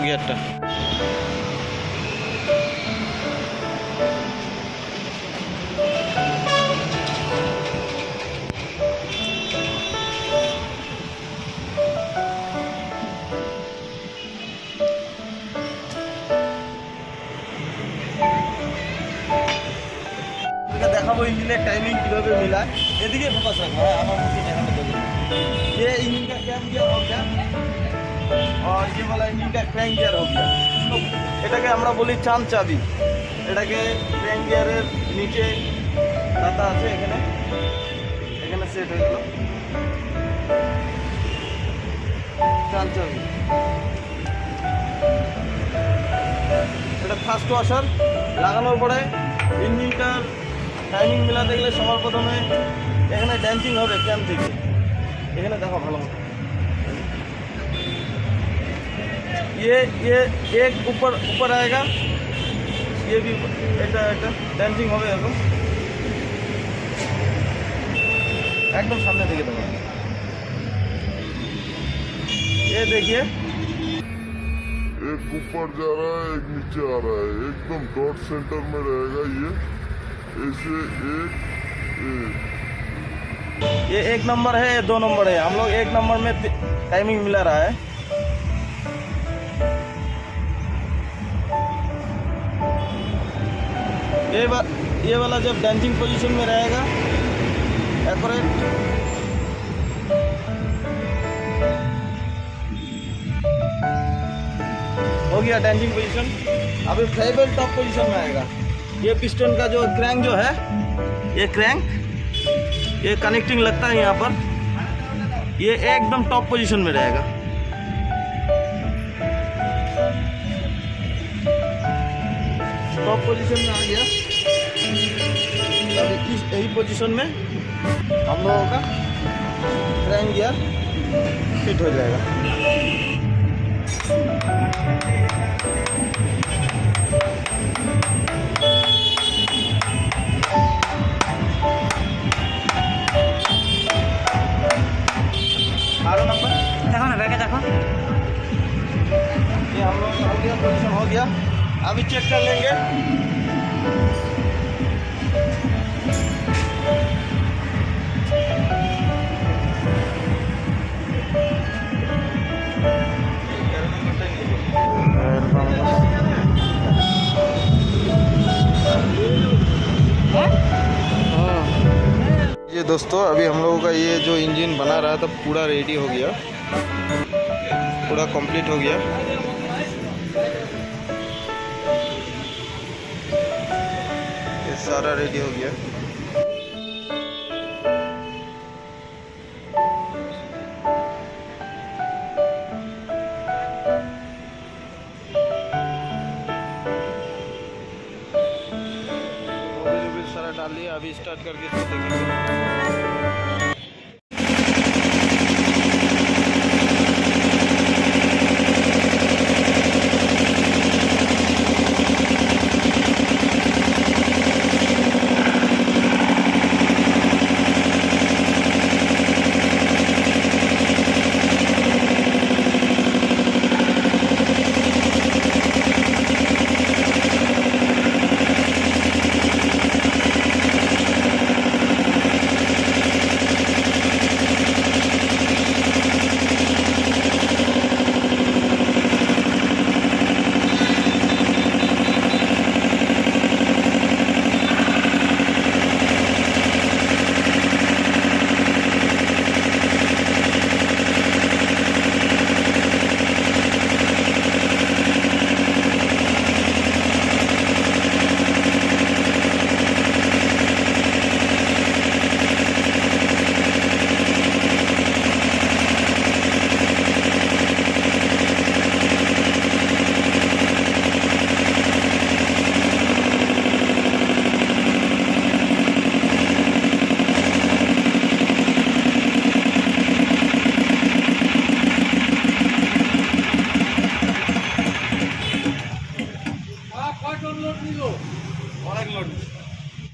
গিয়ারটা। দেখাবো engine timing কিভাবে মিলায়। এদিকে ফোকাস রাখো, হ্যাঁ আমার মুখে দেখানো যাবে। ये इंजन का कैम गियर हो गया और ये वाला इंजन का क्रैंक गियर हो गया। এটাকে আমরা বলি চাঁদ চাবি। এটাকে क्रैंक गियরের নিচে দাতা আছে, এখানে এখানে সেট হয়ে গেল চাঁদ চাবি। এটা ফার্স্ট ওয়াশার লাগানোর পরে ইঞ্জিনটার টাইমিং মিলাতে গেলে সবার প্রথমে এখানে ড্যাম্পিং হবে ক্যাম থেকে। এখানে দেখো ভালো মতো, ये एक ऊपर आएगा, ये भी এটা ড্যাম্পিং হবে এখন একদম সামনে থেকে দেখো। ये देखिए एक ऊपर जा रहा है एक नीचे आ रहा है, एकदम डॉट सेंटर में रहेगा। ये ऐसे ये एक नंबर है, ये 2 नंबर है। हम लोग 1 नंबर में टाइमिंग मिला रहा है। ये वाला जब डैंसिंग पोजीशन में रहेगा एक्यूरेट, हो गया डैंसिंग पोजीशन। अभी फ्लाईवेल टॉप पोजीशन में आएगा। ये पिस्टन का जो क्रैंक जो है, ये क्रैंक ये कनेक्टिंग लगता है यहाँ पर, ये एकदम टॉप पोजीशन में रहेगा। टॉप पोजीशन में आ गया। अभी इस यही पोजीशन में हम लोगों का क्रैंक गियर फिट हो जाएगा। देखो ना बैठे देखो, ये हम लोग का हो गया, पोजीशन हो गया। अभी चेक कर लेंगे। ये दोस्तों अभी हम लोगों का ये जो इंजन बना रहा था पूरा रेडी हो गया, पूरा कंप्लीट हो गया। ये सारा रेडी हो गया। सारा डाल लिया, अभी स्टार्ट करके इसको देखेंगे। অনেক লোড